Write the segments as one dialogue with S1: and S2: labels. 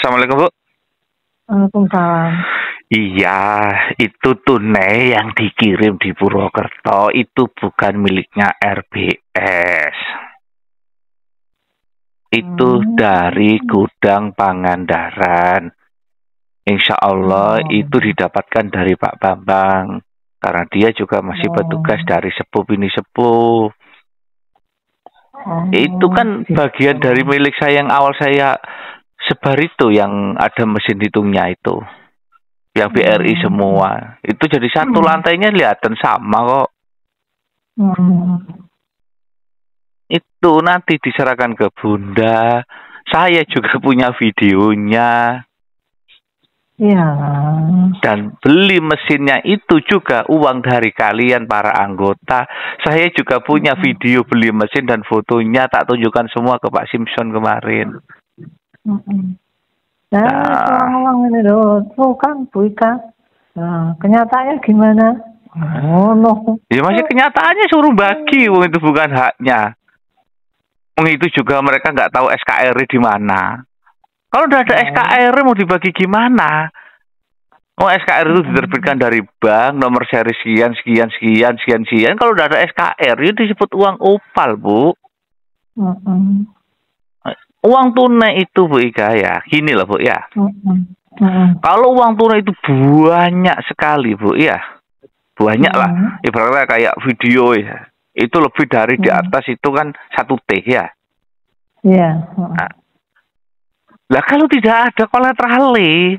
S1: Assalamualaikum, Bu.
S2: Waalaikumsalam.
S1: Iya, itu tunai yang dikirim di Purwokerto itu bukan miliknya RBS. Itu dari gudang Pangandaran. Insya Allah itu didapatkan dari Pak Bambang. Karena dia juga masih petugas dari sepuh ini sepuh. Itu kan bagian dari milik saya yang awal saya sebar itu, yang ada mesin hitungnya itu. Yang BRI semua. Itu jadi satu lantainya kelihatan sama kok. Itu nanti diserahkan ke Bunda. Saya juga punya videonya.
S2: Iya.
S1: Dan beli mesinnya itu juga uang dari kalian para anggota. Saya juga punya video beli mesin dan fotonya, tak tunjukkan semua ke Pak Simpson kemarin.
S2: Uang ini loh, tuh kan Bu Ika. Nah, kenyataannya gimana? Oh, no.
S1: Ya masih kenyataannya suruh bagi, uang itu bukan haknya. Uang itu juga mereka nggak tahu SKR di mana. Kalau udah ada SKR mau dibagi gimana? Oh, SKR itu diterbitkan dari bank, nomor seri sekian. Kalau udah ada SKR itu disebut uang opal, Bu. Uang tunai itu, Bu Ika, ya. Gini loh, Bu, ya. Kalau uang tunai itu banyak sekali, Bu, ya. Banyak lah. Ibaratnya kayak video, ya. Itu lebih dari di atas itu kan 1 T, ya.
S2: Iya.
S1: Lah kalau tidak ada kolateralnya,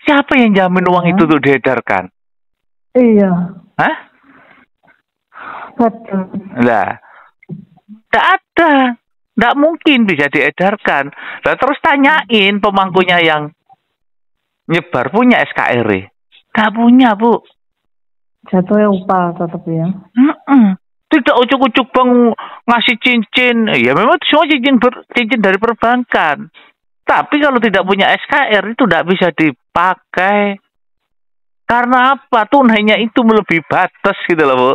S1: siapa yang jamin uang itu untuk diedarkan?
S2: Iya.
S1: Hah?
S2: Betul.
S1: Lah, tidak ada. Tidak mungkin bisa diedarkan. Lah terus tanyain pemangkunya yang nyebar punya SKR. Nggak punya, Bu.
S2: Jatuhnya upah tetap ya.
S1: Tidak ucuk-ucuk bang ngasih cincin. Ya memang semua cincin dari perbankan. Tapi kalau tidak punya SKR itu tidak bisa dipakai. Karena apa? Tunainya itu melebihi batas gitu loh, Bu.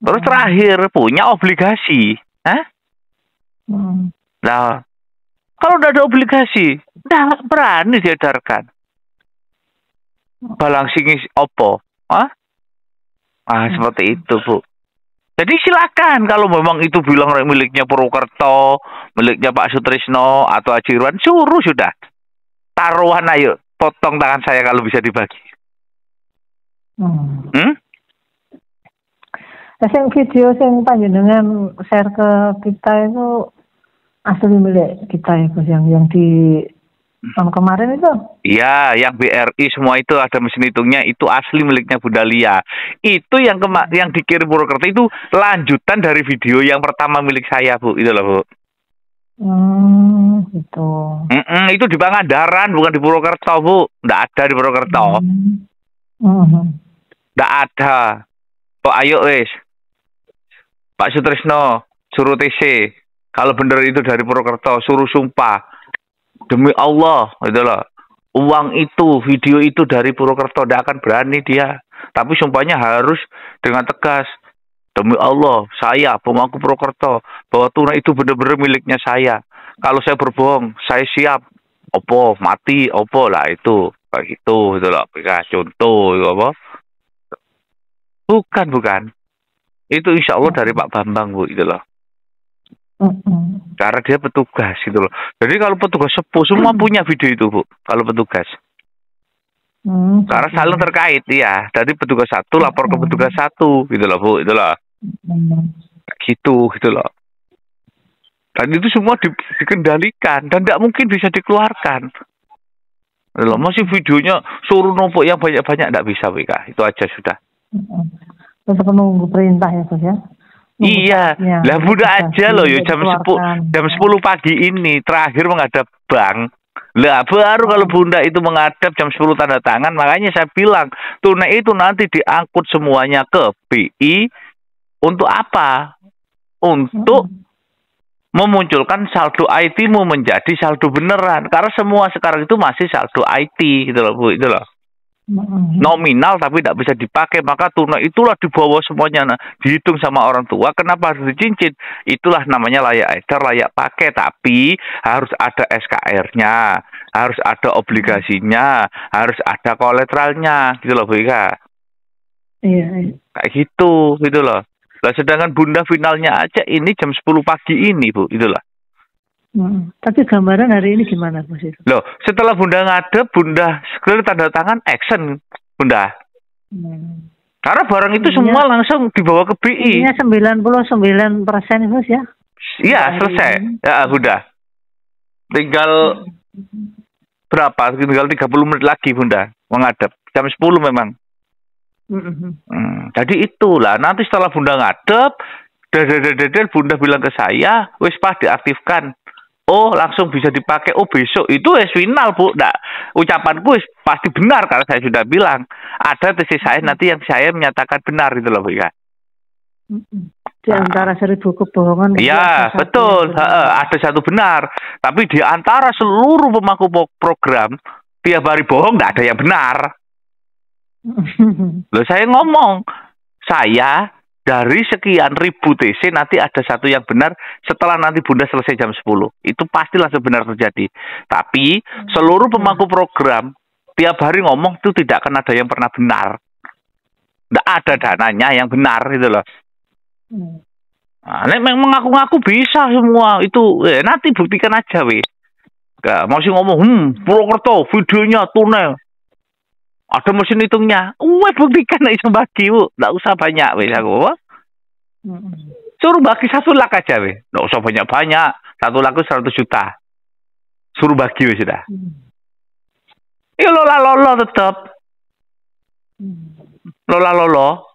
S1: Terus terakhir punya obligasi. Hah? Nah, kalau udah ada obligasi, tidak berani diedarkan. Balangsingis opo? Hah? Seperti itu, Bu. Jadi silakan kalau memang itu bilang miliknya Purwokerto, miliknya Pak Sutrisno atau Haji Irwan, suruh sudah. Taruhan ayo, potong tangan saya kalau bisa dibagi.
S2: Video yang panjenengan share ke kita itu asli milik kita itu yang di tahun kemarin itu.
S1: Iya, yang BRI semua itu ada mesin hitungnya, itu asli miliknya Bunda Lia. Itu yang yang dikirim Purwokerto itu lanjutan dari video yang pertama milik saya, Bu. Itu loh, Bu.
S2: Gitu.
S1: Itu di Pangandaran, bukan di Purwokerto, Bu. Nggak ada di Purwokerto. Nggak ada. Oh, ayo wes. Pak Sutrisno suruh TC. Kalau bener itu dari Purwokerto, suruh sumpah. Demi Allah, gitu loh. Uang itu, video itu dari Purwokerto, tidak akan berani dia. Tapi sumpahnya harus dengan tegas. Demi Allah, saya pemangku Purwokerto, bahwa tunai itu benar-benar miliknya saya. Kalau saya berbohong, saya siap. Opo, mati, opo lah itu. Kayak gitu, gitu loh. Contoh, gitu apa? Bukan. Itu insya Allah dari Pak Bambang, Bu, gitu loh. Karena dia petugas gitu loh. Jadi kalau petugas sepuh semua punya video itu, Bu. Kalau petugas. Karena saling terkait ya. Dari petugas satu lapor ke petugas satu gitu loh, Bu. Itu loh. Gitu loh. Dan itu semua dikendalikan dan tidak mungkin bisa dikeluarkan. Loh, masih videonya suruh numpuk yang banyak-banyak tidak bisa, Wika. Itu aja sudah.
S2: Tetap menunggu perintah ya, Gus ya.
S1: Iya, lah Bunda aja loh ya jam 10 pagi ini terakhir menghadap bank. Lah baru kalau Bunda itu menghadap jam 10 tanda tangan, makanya saya bilang tunai itu nanti diangkut semuanya ke BI untuk apa? Untuk memunculkan saldo IT-mu menjadi saldo beneran. Karena semua sekarang itu masih saldo IT gitu loh, Bu, itu loh. Nominal tapi tidak bisa dipakai, maka tunai itulah dibawa semuanya. Nah, dihitung sama orang tua. Kenapa harus dicincin? Itulah namanya layak edar, layak pakai. Tapi harus ada SKR-nya, harus ada obligasinya, harus ada kolateralnya, gitu loh Bu Ika.
S2: Iya.
S1: Kayak gitu loh. Lah sedangkan Bunda finalnya aja ini jam 10 pagi ini Bu, itulah.
S2: Tapi gambaran hari ini gimana Bu?
S1: Loh, setelah Bunda ngadep, Bunda sekali tanda tangan action, Bunda. Karena barang itu semua langsung dibawa ke BI.
S2: Ini 99% Bos ya?
S1: Iya, selesai. Ya, Bunda. Tinggal berapa? Tinggal 30 menit lagi Bunda menghadap. Jam 10 memang. Jadi itulah. Nanti setelah Bunda ngadep, Bunda bilang ke saya, wis Pak diaktifkan. Oh, langsung bisa dipakai. Oh, besok itu final Bu. Nah, ucapanku pasti benar karena saya sudah bilang. Ada tesis saya nanti yang saya menyatakan benar itu loh Bu ya.
S2: Di antara 1000 kebohongan.
S1: Iya, betul. Ada satu benar. Tapi di antara seluruh pemangku program, tiap hari bohong nggak ada yang benar. Loh, saya ngomong, saya dari sekian ribu TC nanti ada satu yang benar setelah nanti Bunda selesai jam 10. Itu pastilah sebenar terjadi. Tapi seluruh pemangku program tiap hari ngomong itu tidak akan ada yang pernah benar. Tidak ada dananya yang benar itu loh. Nah, memang mengaku-ngaku bisa semua itu. Nanti buktikan aja weh. Masih ngomong, Purwokerto videonya tunai. Ada mesin hitungnya. Buktikan iso bagi, Bu. Enggak usah banyak wis aku. Suruh bagi 1 lak aja wis. Enggak usah banyak-banyak. 1 lak 100 juta. Suruh bagi wis sudah. Ya lola tetap. Lola.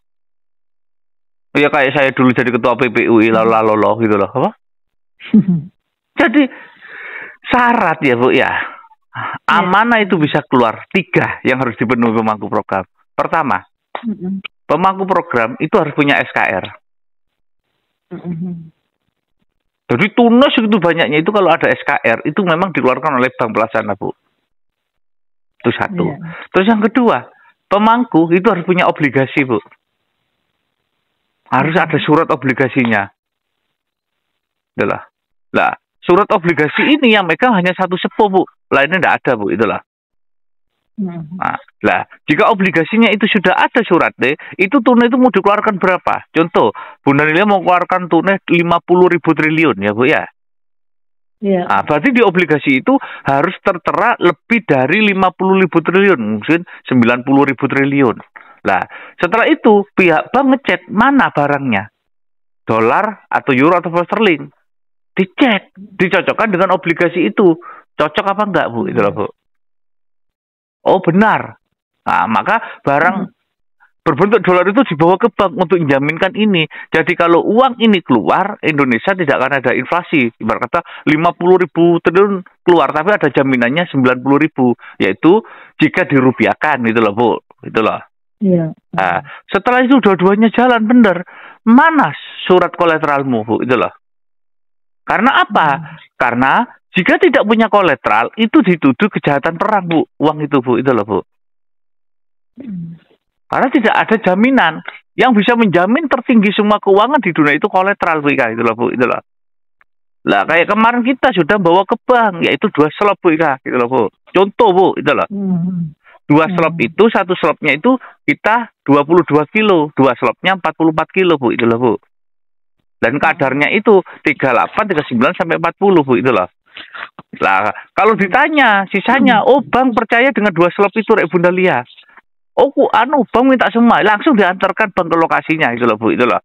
S1: Ya kayak saya dulu jadi ketua PPUI lola gitu loh, apa? Jadi syarat ya, Bu ya. Amanah itu bisa keluar 3 yang harus dipenuhi pemangku program. Pertama, pemangku program itu harus punya SKR. Jadi tunas itu banyaknya itu kalau ada SKR itu memang dikeluarkan oleh bank pelaksana Bu. Itu satu. Terus yang kedua, pemangku itu harus punya obligasi Bu. Harus ada surat obligasinya. Itulah. Lah, surat obligasi ini yang megang hanya satu sepuh Bu. Lainnya tidak ada Bu, itulah. Nah, jika obligasinya itu sudah ada suratnya, itu tunai itu mau dikeluarkan berapa? Contoh, Bunda Nilia mau keluarkan tunai 50.000 triliun ya Bu ya. Nah, berarti di obligasi itu harus tertera lebih dari 50.000 triliun, mungkin 90.000 triliun. Nah, setelah itu pihak bank ngecek mana barangnya, dolar atau euro atau sterling, dicek, dicocokkan dengan obligasi itu. Cocok apa enggak Bu? Itulah Bu. Oh benar. Nah maka barang berbentuk dolar itu dibawa ke bank untuk menjaminkan ini. Jadi kalau uang ini keluar, Indonesia tidak akan ada inflasi. Ibarat kata 50.000 triliun keluar, tapi ada jaminannya 90.000. Yaitu jika dirupiahkan, itulah Bu. Itulah. Nah, setelah itu dua-duanya jalan benar. Mana surat kolateralmu Bu? Itulah. Karena apa? Karena jika tidak punya kolateral, itu dituduh kejahatan perang, Bu. Uang itu, Bu. Itu loh, Bu. Karena tidak ada jaminan. Yang bisa menjamin tertinggi semua keuangan di dunia itu kolateral, Bu. Itu loh, Bu. Itu loh. Lah, kayak kemarin kita sudah bawa ke bank, yaitu 2 slop, Bu. Itu loh, Bu. Contoh, Bu. Itu loh. 2 slop itu, 1 slopnya itu kita 22 kilo. 2 slopnya 44 kilo, Bu. Itu loh, Bu. Dan kadarnya itu 38, 39, sampai 40, Bu. Itu loh. Lah, kalau ditanya sisanya, oh bank percaya dengan 2 slop itu Rek Bunda Lia. Oh, bank minta semua, langsung diantarkan bank ke lokasinya itu loh Bu, itu loh.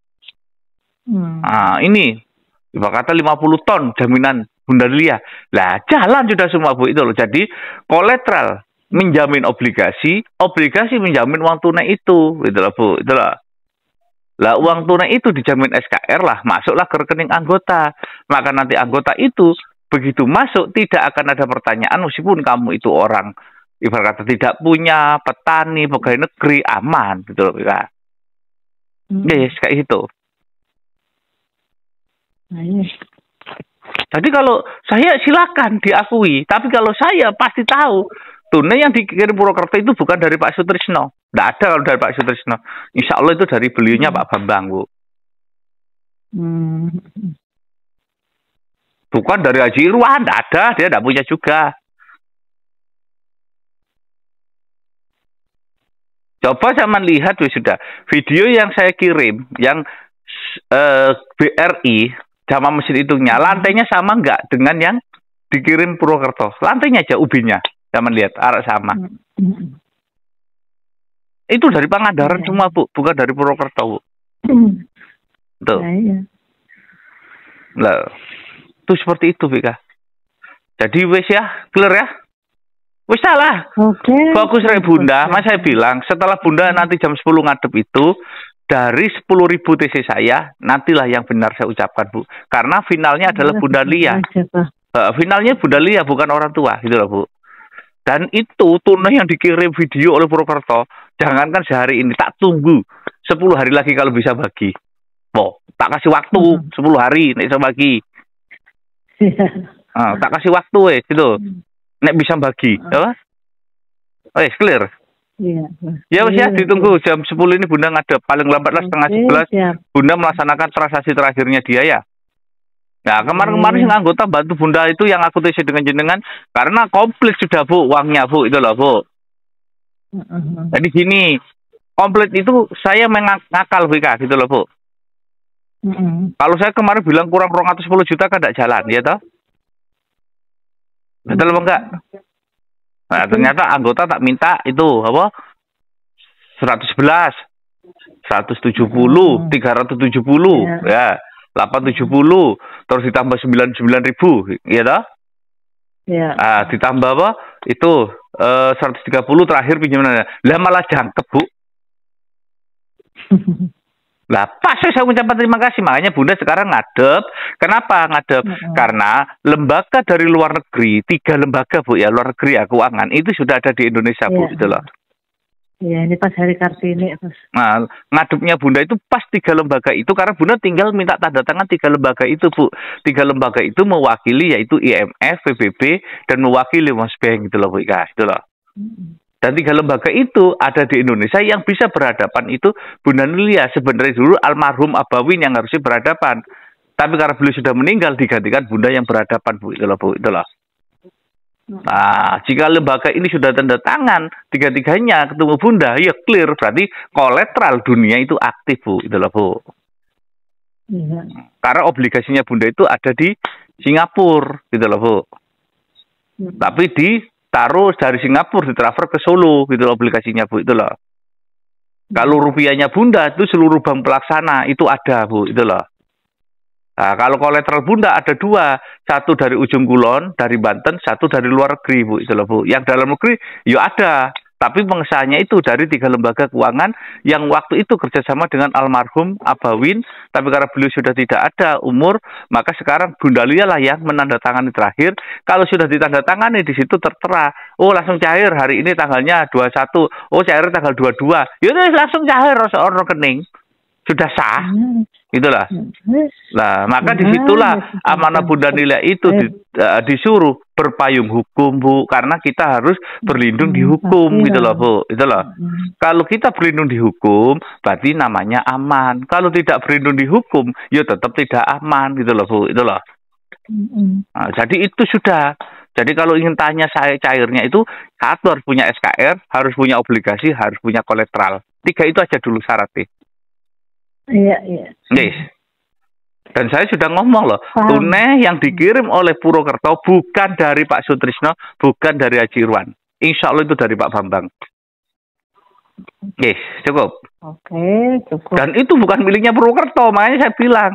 S1: Nah, ini ibarat kata 50 ton jaminan Bunda Lia. Lah, jalan sudah semua Bu itu loh. Jadi, kolateral menjamin obligasi, obligasi menjamin uang tunai itu loh Bu, itu loh. Lah, uang tunai itu dijamin SKR lah, masuklah ke rekening anggota. Maka nanti anggota itu begitu masuk tidak akan ada pertanyaan meskipun kamu itu orang ibarat kata tidak punya, petani, pegawai negeri, aman gitu loh ya. Yes, kayak gitu. Jadi kalau saya silakan diakui, tapi kalau saya pasti tahu Tunai yang dikirim Purwokerto itu bukan dari Pak Sutrisno. Tidak ada kalau dari Pak Sutrisno. Insya Allah itu dari beliaunya Pak Bambang, Bu. Bukan dari Haji Irwan, tidak ada. Dia tidak punya juga. Coba zaman lihat sudah video yang saya kirim, yang BRI sama mesin hitungnya, lantainya sama nggak dengan yang dikirim Purwokerto? Lantainya aja ubinnya, zaman lihat arah sama. Itu dari Pangandaran semua, Bu, bukan dari Purwokerto, Bu. Tuh. Lah, itu seperti itu, Bika. Jadi wes ya, clear ya. Wis salah. Fokus Rek Bunda, Mas saya bilang setelah Bunda nanti jam 10 ngadep itu dari 10.000 TC saya, nantilah yang benar saya ucapkan, Bu. Karena finalnya adalah Bunda Lia. Finalnya Bunda Lia bukan orang tua, gitu loh, Bu. Dan itu tunai yang dikirim video oleh Purwokerto, jangankan sehari ini, tak tunggu 10 hari lagi kalau bisa bagi. Oh, tak kasih waktu 10 hari nek bisa bagi. Tak kasih waktu gitu. Nek bisa bagi, apa? Clear. Iya. Ya wes ya, ditunggu jam 10 ini Bunda ngadep, paling lambatlah setengah 11 Bunda melaksanakan transaksi terakhirnya dia ya. Nah, kemarin-kemarin yang anggota bantu Bunda itu yang aku TC dengan jenengan karena komplit sudah, Bu, uangnya, Bu, itu loh, Bu. Jadi gini, komplit itu saya mengakal, BK, gitu loh, Bu. Kalau saya kemarin bilang kurang 210 juta kan tidak jalan, ya toh? Betul apa enggak? Nah, ternyata anggota tak minta itu apa? 111, 170, 370, ya, 870, terus ditambah 99.000, ya toh? Ya. Ditambah apa? Itu 130 terakhir pinjaman. Lah malah jangkep, Bu. Lah pas saya mengucapkan terima kasih, makanya Bunda sekarang ngadep. Kenapa ngadep? Karena lembaga dari luar negeri, 3 lembaga, Bu, ya, luar negeri ya, keuangan itu sudah ada di Indonesia, Bu, gitu loh. Iya, ini pas hari Kartini. Nah, ngadepnya Bunda itu pas 3 lembaga itu karena Bunda tinggal minta tanda tangan 3 lembaga itu, Bu. 3 lembaga itu mewakili yaitu IMF, PBB, dan mewakili World Bank, gitu loh, Bu, ya, gitu loh. Dan 3 lembaga itu ada di Indonesia yang bisa berhadapan itu Bunda Lia. Sebenarnya dulu almarhum Abawin yang harusnya berhadapan. Tapi karena beliau sudah meninggal digantikan Bunda yang berhadapan, Bu. Itulah, Bu. Itulah. Nah, jika lembaga ini sudah tanda tangan, 3-3-nya ketemu Bunda, ya clear. Berarti kolateral dunia itu aktif, Bu. Itulah, Bu. Karena obligasinya Bunda itu ada di Singapura. Itulah, Bu. Tapi taruh dari Singapura ditransfer ke Solo gitu loh obligasinya, Bu, itu loh. Kalau rupiahnya Bunda itu seluruh bank pelaksana itu ada, Bu, itu loh. Nah, kalau kolateral Bunda ada 2, satu dari ujung kulon dari Banten, satu dari luar negeri, Bu, itu loh, Bu. Yang dalam negeri ya ada, tapi pengesahannya itu dari 3 lembaga keuangan yang waktu itu kerjasama dengan almarhum Abawin, tapi karena beliau sudah tidak ada umur, maka sekarang Bunda Lia lah yang menandatangani terakhir. Kalau sudah ditandatangani di situ tertera, oh langsung cair hari ini tanggalnya 21, oh cair tanggal 22, yaudah langsung cair orang rekening. Sudah sah, itulah. Nah, maka disitulah amanah Bunda Lia itu disuruh berpayung hukum, Bu, karena kita harus berlindung di hukum, gitu loh, Bu, itu loh. Kalau kita berlindung di hukum, berarti namanya aman. Kalau tidak berlindung di hukum, ya tetap tidak aman, gitu loh, Bu, itu loh. Nah, jadi itu sudah. Jadi kalau ingin tanya saya cairnya itu, satu harus punya SKR, harus punya obligasi, harus punya kolateral. 3 itu aja dulu syaratnya. Iya. Yes. Dan saya sudah ngomong loh, tunai yang dikirim oleh Purwokerto bukan dari Pak Sutrisno, bukan dari Haji Irwan. Insya Allah itu dari Pak Bambang. Yes, cukup. Oke, cukup. Dan itu bukan miliknya Purwokerto, makanya saya bilang,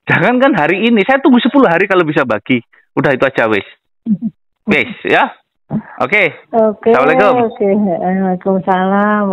S1: jangan kan hari ini, saya tunggu 10 hari kalau bisa bagi. Udah itu aja, wes. Wes, ya. Oke. Assalamualaikum. Waalaikumsalam.